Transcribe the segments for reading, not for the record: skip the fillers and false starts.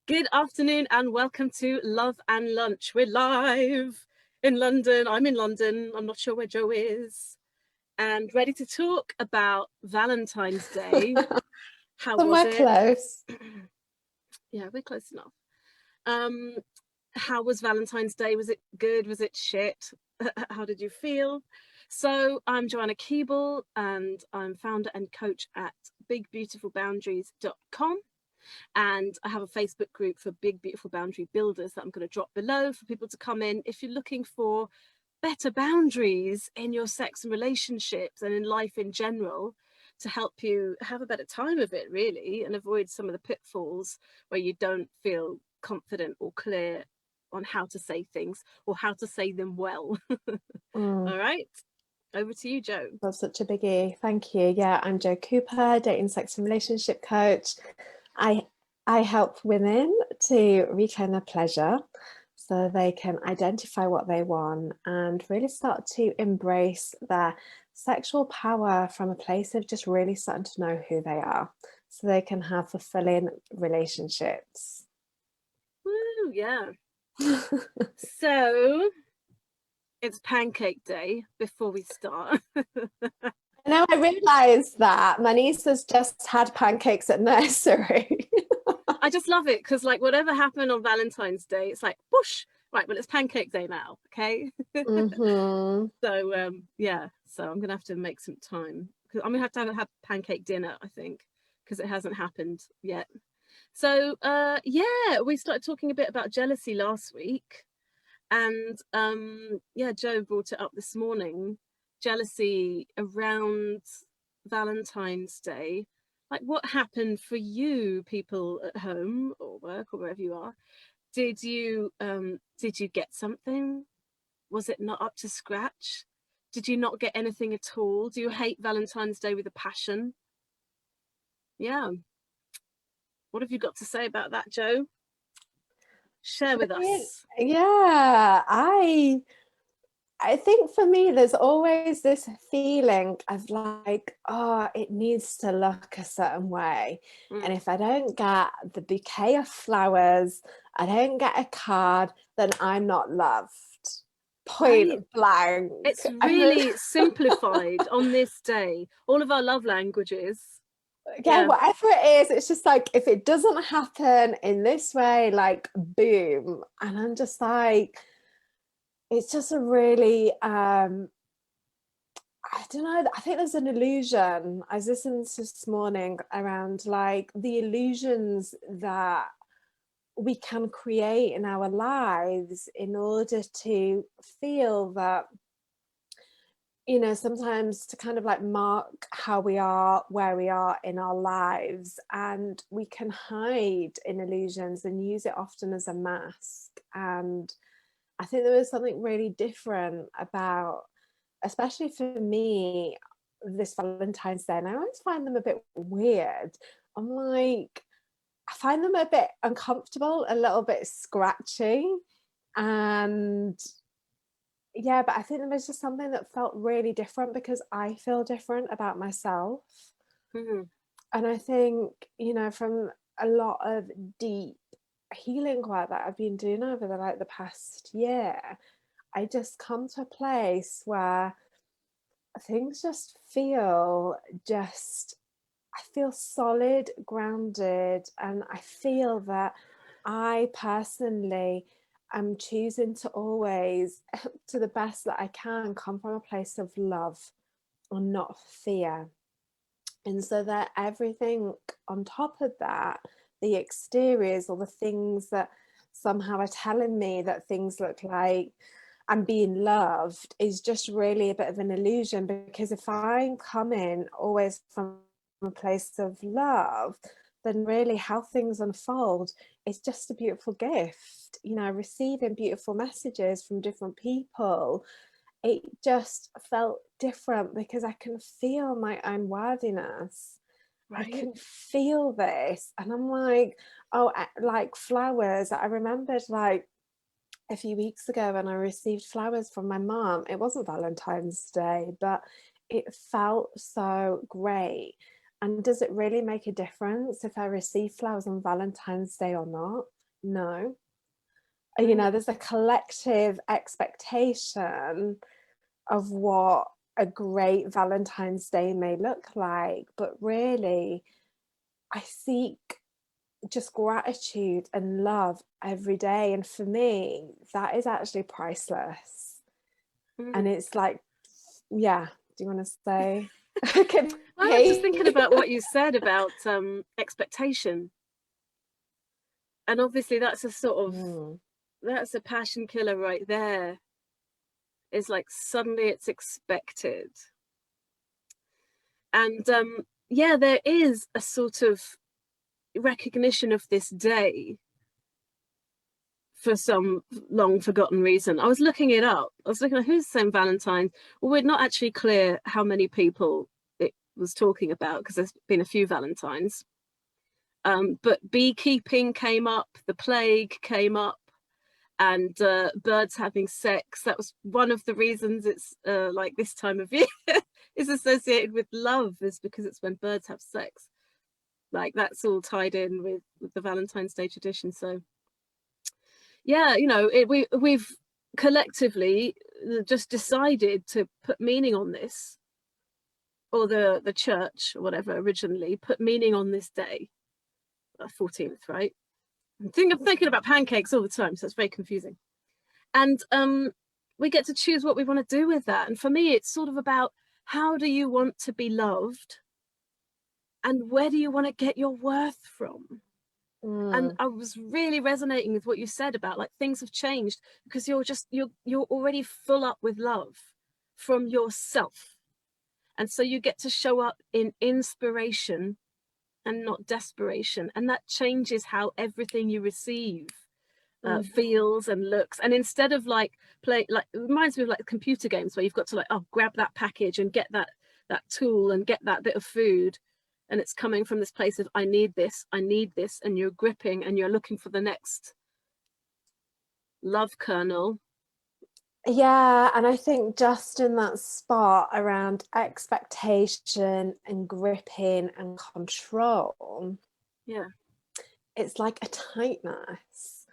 Good afternoon and welcome to Love and Lunch. We're live in London. I'm in London. I'm not sure where Joe is. And ready to talk about Valentine's Day. How was Somewhere it? close. Yeah, we're close enough. Um, how was Valentine's Day? Was it good? Was it shit? How did you feel? So I'm Joanna Keeble and I'm founder and coach at bigbeautifulboundaries.com. And I have a Facebook group for Big Beautiful Boundary Builders that I'm going to drop below for people to come in if you're looking for better boundaries in your sex and relationships and in life in general, to help you have a better time of it, really, and avoid some of the pitfalls where you don't feel confident or clear on how to say things or how to say them well. All right, over to you, Joe. That's such a biggie. Thank you. Yeah, I'm Jo Cooper, dating, sex, and relationship coach. I I help women to reclaim their pleasure so they can identify what they want and really start to embrace their sexual power from a place of just really starting to know who they are so they can have fulfilling relationships. Woo, yeah. So it's pancake day before we start. Now I realise that my niece has just had pancakes at nursery. I just love it because, like, whatever happened on Valentine's Day, it's like, whoosh, right, well, it's pancake day now, okay? Mm-hmm. So, yeah, so I'm going to have to make some time. I'm going to have pancake dinner, I think, because it hasn't happened yet. So, yeah, we started talking a bit about jealousy last week. And yeah, Joe brought it up this morning. Jealousy around Valentine's Day. Like, what happened for you, people at home or work or wherever you are? Did you get something? Was it not up to scratch? Did you not get anything at all? Do you hate Valentine's Day with a passion? Yeah. What have you got to say about that, Joe? Share with us. Yeah, I think for me, there's always this feeling of like, oh, it needs to look a certain way. And Mm. if I don't get the bouquet of flowers, I don't get a card, then I'm not loved. Point Right. blank. It's I mean, really simplified on this day. All of our love languages. yeah, Yeah. whatever it is, it's just like if it doesn't happen in this way, like boom. And I'm just like, it's just a really I don't know, I think there's an illusion. I was listening to this morning around like the illusions that we can create in our lives in order to feel that, you know, sometimes to kind of like mark how we are, where we are in our lives, and we can hide in illusions and use it often as a mask. And I think there was something really different about, especially for me, this Valentine's Day, and I always find them a bit weird. I'm like, I find them a bit uncomfortable, a little bit scratchy. And yeah, but I think there was just something that felt really different because I feel different about myself. Mhm. And I think, you know, from a lot of deep healing work that I've been doing over the past year, I just come to a place where things just feel just I feel solid, grounded, and I feel that I personally am choosing to always, to the best that I can, come from a place of love and not fear. And so that everything on top of that, the exteriors or the things that somehow are telling me that things look like I'm being loved, is just really a bit of an illusion. Because if I'm coming always from a place of love, then really how things unfold is just a beautiful gift. You know, receiving beautiful messages from different people, it just felt different because I can feel my own worthiness. I Right. can feel this. And I'm like, oh, like flowers. I remembered like a few weeks ago when I received flowers from my mom. It wasn't Valentine's Day, but it felt so great. And does it really make a difference if I receive flowers on Valentine's Day or not? No. You know, there's a collective expectation of what a great Valentine's Day may look like, but really, I seek just gratitude and love every day. And for me, that is actually priceless. And it's like, yeah, do you want to say? Okay. I was just thinking about what you said about expectation. And obviously that's a sort of, that's a passion killer right there. It's like suddenly it's expected. And yeah, there is a sort of recognition of this day for some long forgotten reason. I was looking it up. I was looking at who's St. Valentine's. Well, we're not actually clear how many people it was talking about because there's been a few Valentines. But beekeeping came up, the plague came up, and birds having sex. That was one of the reasons it's like this time of year is associated with love, is because it's when birds have sex. Like that's all tied in with the Valentine's Day tradition. So yeah, you know, we've collectively just decided to put meaning on this, or the church or whatever originally put meaning on this day, 14th, right? I'm thinking about pancakes all the time, so it's very confusing. And we get to choose what we want to do with that. And for me, it's sort of about how do you want to be loved, and where do you want to get your worth from? And I was really resonating with what you said about like things have changed because you're already full up with love from yourself, and so you get to show up in inspiration and not desperation, and that changes how everything you receive feels and looks. And instead of like play, like it reminds me of like computer games where you've got to like, oh, grab that package and get that tool and get that bit of food, and it's coming from this place of I need this, and you're gripping and you're looking for the next love kernel. Yeah, and I think just in that spot around expectation and gripping and control, Yeah, it's like a tightness.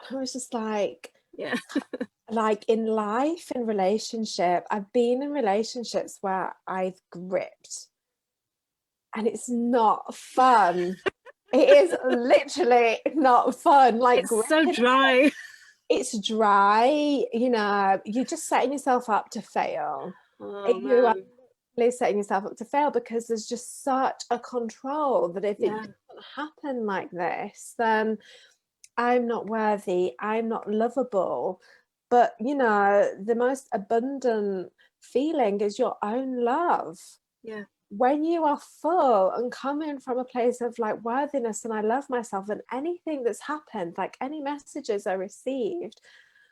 And I was just like, yeah. like in life, in relationship, I've been in relationships where I've gripped, and it's not fun. It is literally not fun. Like It's so gripping, dry. it's dry, you know, you're just setting yourself up to fail. Oh You are man. literally setting yourself up to fail because there's just such a control that if it Yeah, doesn't happen like this, then I'm not worthy, I'm not lovable. But you know, the most abundant feeling is your own love. yeah. When you are full and coming from a place of like worthiness and I love myself, and anything that's happened, like any messages I received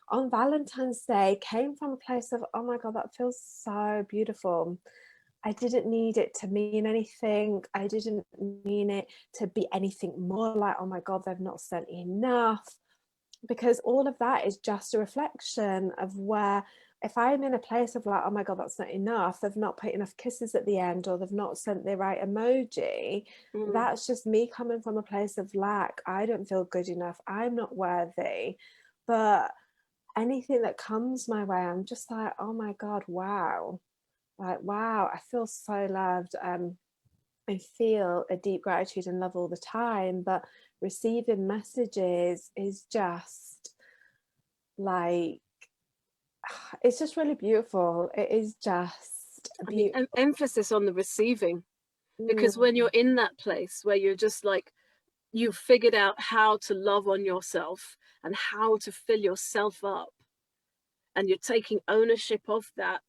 on Valentine's Day came from a place of, oh my God, that feels so beautiful. I didn't need it to mean anything. I didn't mean it to be anything more like, oh my God, they've not sent enough. Because all of that is just a reflection of where, if I'm in a place of like, oh my God, that's not enough, they've not put enough kisses at the end, or they've not sent the right emoji, that's just me coming from a place of lack. I don't feel good enough. I'm not worthy. But anything that comes my way, I'm just like, oh my God, wow. Like, wow, I feel so loved. I feel a deep gratitude and love all the time, but receiving messages is just like, it's just really beautiful. It is just I mean, beautiful. emphasis on the receiving, because when you're in that place where you're just like, you've figured out how to love on yourself and how to fill yourself up, and you're taking ownership of that,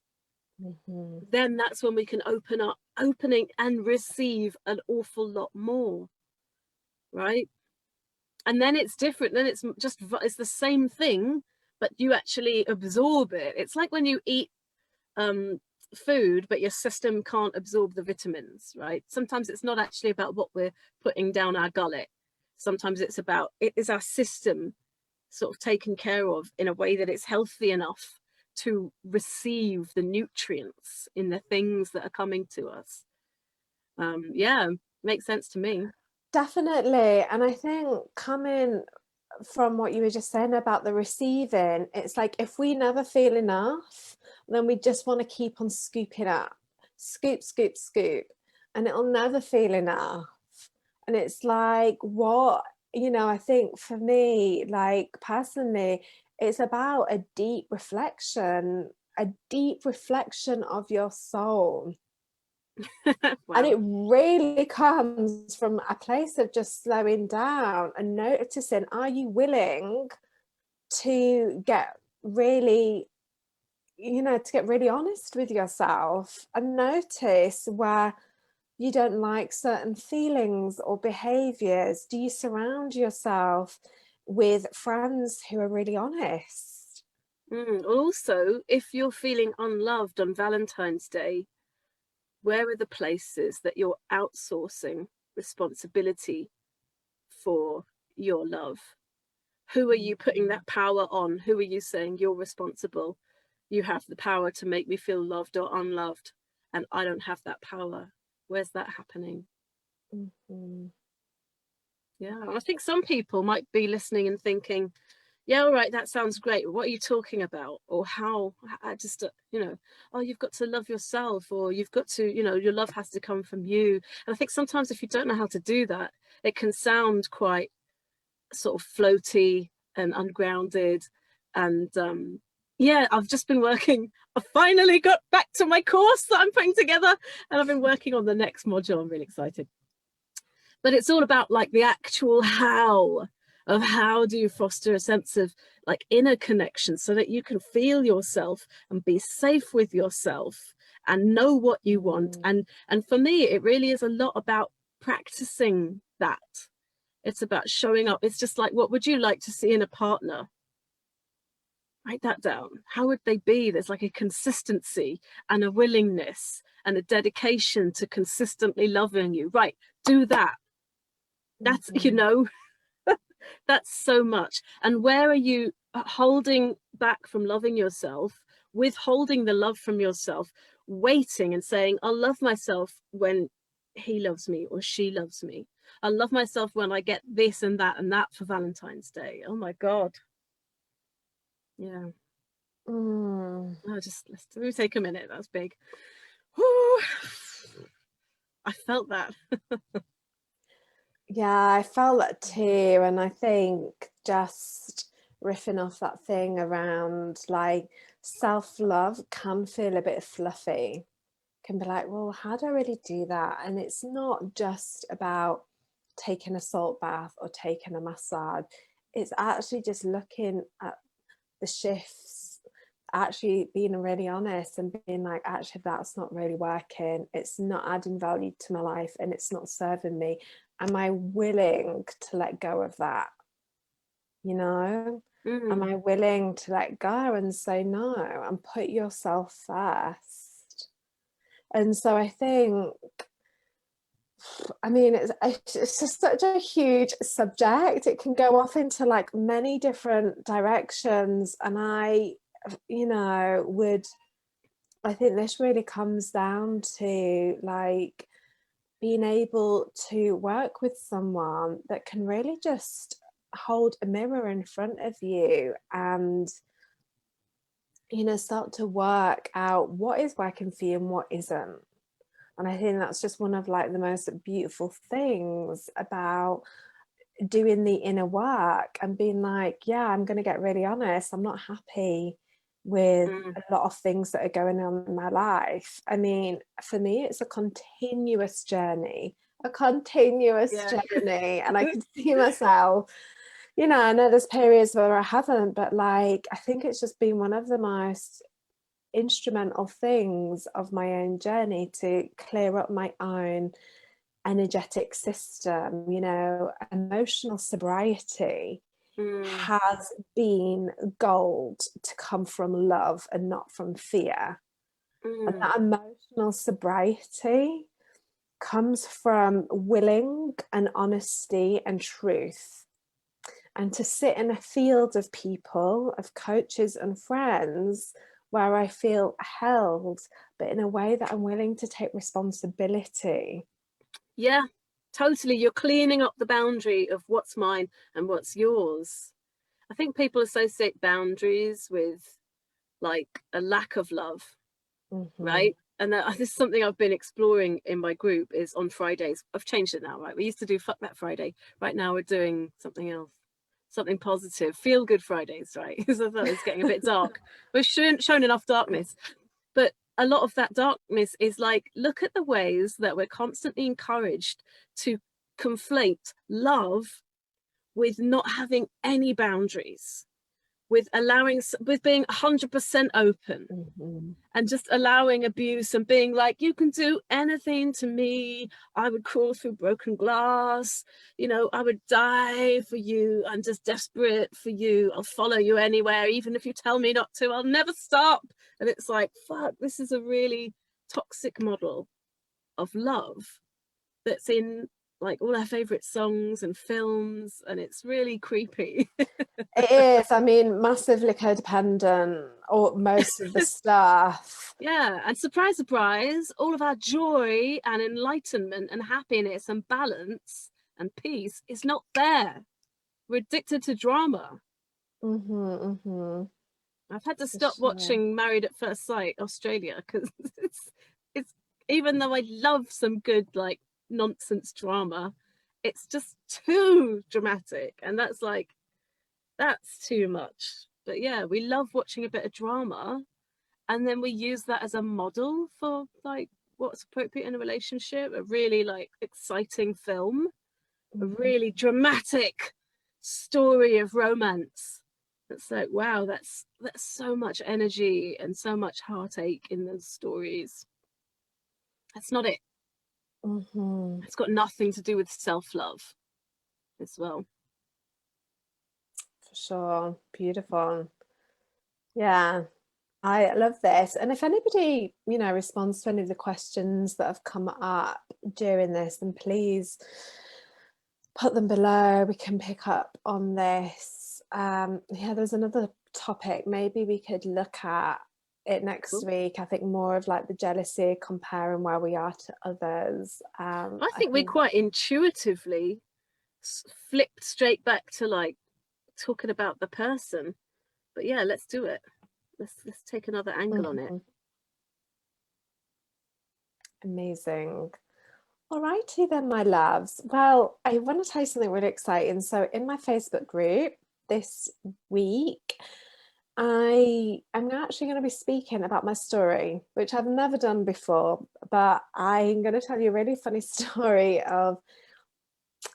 then that's when we can opening and receive an awful lot more, right? And then it's different. Then it's the same thing, but you actually absorb it. It's like when you eat food, but your system can't absorb the vitamins, right? Sometimes it's not actually about what we're putting down our gullet. Sometimes it's about, it is our system sort of taken care of in a way that it's healthy enough to receive the nutrients in the things that are coming to us. Yeah, makes sense to me. Definitely. And I think coming from what you were just saying about the receiving, it's like if we never feel enough, then we just want to keep on scooping up, scoop, scoop, scoop, and it'll never feel enough. And it's like, what, I think for me, like personally, it's about a deep reflection of your soul. And Wow. it really comes from a place of just slowing down and noticing, are you willing to get really, to get really honest with yourself and notice where you don't like certain feelings or behaviors? Do you surround yourself with friends who are really honest? Also, if you're feeling unloved on Valentine's Day, where are the places that you're outsourcing responsibility for your love? Who are you putting Mhm. that power on? Who are you saying you're responsible? You have the power to make me feel loved or unloved, and I don't have that power. Where's that happening? Mhm. Yeah, and I think some people might be listening and thinking, yeah, all right, that sounds great. What are you talking about? Or how, I just, oh, you've got to love yourself, or you've got to, your love has to come from you. And I think sometimes if you don't know how to do that, it can sound quite sort of floaty and ungrounded. And yeah, I've just been working. I finally got back to my course that I'm putting together, and I've been working on the next module. I'm really excited. But it's all about like the actual how of how do you foster a sense of like inner connection so that you can feel yourself and be safe with yourself and know what you want. Mm. And for me, it really is a lot about practicing that. It's about showing up. It's just like, what would you like to see in a partner? Write that down. How would they be? There's like a consistency and a willingness and a dedication to consistently loving you. Right, do that. That's, Mhm. that's so much. And where are you holding back from loving yourself, withholding the love from yourself, waiting and saying, I'll love myself when he loves me or she loves me. I'll love myself when I get this and that for Valentine's Day. Oh my God. Yeah. Mm. Let me take a minute. That's big. Whew. I felt that. Yeah, I felt that too. And I think just riffing off that thing around like self-love can feel a bit fluffy. Can be like, well, how do I really do that? And it's not just about taking a salt bath or taking a massage. It's actually just looking at the shifts, actually being really honest and being like, actually, that's not really working. It's not adding value to my life and it's not serving me. Am I willing to let go of that? You know, am Mm. I willing to let go and say no and put yourself first? And so I think, I mean, it's just such a huge subject. It can go off into like many different directions. And I think this really comes down to like being able to work with someone that can really just hold a mirror in front of you and start to work out what is working for you and what isn't. And I think that's just one of like the most beautiful things about doing the inner work and being like, yeah, I'm going to get really honest. I'm not happy with Mm. a lot of things that are going on in my life. I mean, for me, it's a continuous Yeah. journey. And I can see myself, I know there's periods where I haven't, but like, I think it's just been one of the most instrumental things of my own journey to clear up my own energetic system. Emotional sobriety Mm. has been gold to come from love and not from fear. And Mm. that emotional sobriety comes from willing and honesty and truth. And to sit in a field of people, of coaches and friends, where I feel held, but in a way that I'm willing to take responsibility. Yeah, totally. You're cleaning up the boundary of what's mine and what's yours. I think people associate boundaries with like a lack of love, Hmm. right? And this is something I've been exploring in my group is on Fridays. I've changed it now, right? We used to do Fuck That Friday. Right now we're doing something else, something positive, feel good Fridays, right? Because I thought it was getting a bit dark. We've shown enough darkness. But a lot of that darkness is like, look at the ways that we're constantly encouraged to conflate love with not having any boundaries, with with being 100% open Hmm. and just allowing abuse and being like, you can do anything to me. I would crawl through broken glass. You know, I would die for you. I'm just desperate for you. I'll follow you anywhere. Even if you tell me not to, I'll never stop. And it's like, fuck, this is a really toxic model of love that's in like all our favorite songs and films. And it's really creepy. It is, I mean, massively codependent, or most of the stuff. Yeah, and surprise, surprise, all of our joy and enlightenment and happiness and balance and peace is not there. We're addicted to drama. Hmm. Hmm. I've had to For stop sure. watching Married at First Sight Australia because it's even though I love some good like nonsense drama, it's just too dramatic, and that's too much. But yeah, we love watching a bit of drama, and then we use that as a model for like what's appropriate in a relationship. A really like exciting film, a Mhm. really dramatic story of romance. It's like, wow, that's so much energy and so much heartache in those stories. That's not it. Mhm. It's got nothing to do with self-love as well. For sure. Beautiful. Yeah. I love this. And if anybody, responds to any of the questions that have come up during this, then please put them below. We can pick up on this. Yeah, there's another topic. Maybe we could look at it next Cool. week. I think more of like the jealousy, comparing where we are to others. I I think we think, quite intuitively flipped straight back to like talking about the person. But yeah, let's do it. Let's take another angle on it. mhm, amazing. All righty then, my loves. Well, I want to tell you something really exciting. So in my Facebook group this week, I am actually going to be speaking about my story, which I've never done before, but I'm going to tell you a really funny story of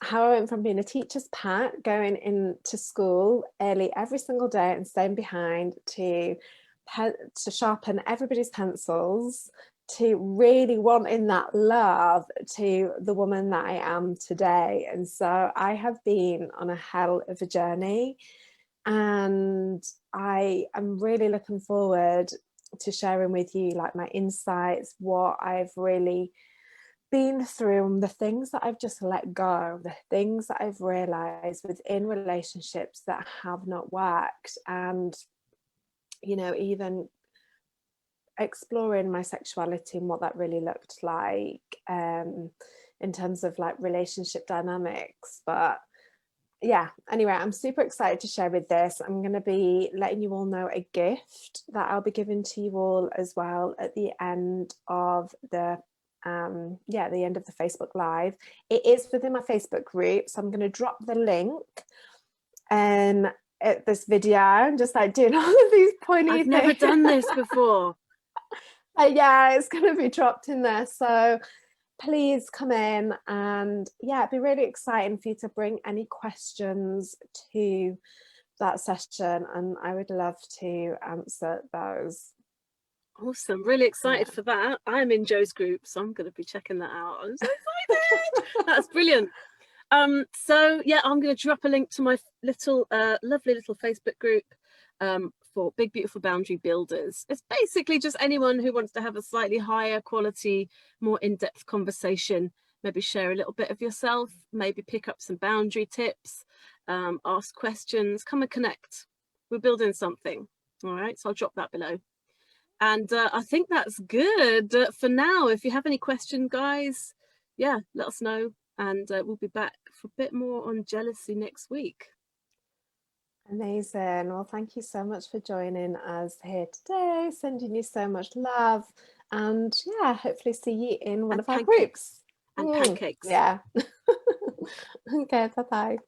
how I went from being a teacher's pet, going into school early every single day and staying behind, to sharpen everybody's pencils, to really wanting that love, to the woman that I am today. And so I have been on a hell of a journey, and I am really looking forward to sharing with you like my insights, what I've really been through, and the things that I've just let go, the things that I've realized within relationships that have not worked, and even exploring my sexuality and what that really looked like, in terms of like relationship dynamics. But yeah, anyway, I'm super excited to share with this. I'm going to be letting you all know a gift that I'll be giving to you all as well at the end of the end of the Facebook Live. It is within my Facebook group, so I'm going to drop the link at this video. I'm just like doing all of these pointy I've never things. done this before. Yeah, it's going to be dropped in there. So please come in, and yeah, it'd be really exciting for you to bring any questions to that session, and I would love to answer those. Awesome. Really excited Yeah. for that. I'm in Joe's group, so I'm going to be checking that out. I'm so excited. That's brilliant. So yeah, I'm going to drop a link to my little lovely little Facebook group for Big Beautiful Boundary Builders. It's basically just anyone who wants to have a slightly higher quality, more in-depth conversation, maybe share a little bit of yourself, maybe pick up some boundary tips, ask questions, come and connect. We're building something. All right, so I'll drop that below. And I think that's good for now. If you have any questions, guys, yeah, let us know, and we'll be back for a bit more on jealousy next week. Amazing. Well, thank you so much for joining us here today. Sending you so much love. And yeah, hopefully see you in one And of our pancakes. groups. And pancakes. Yeah. Okay, bye-bye.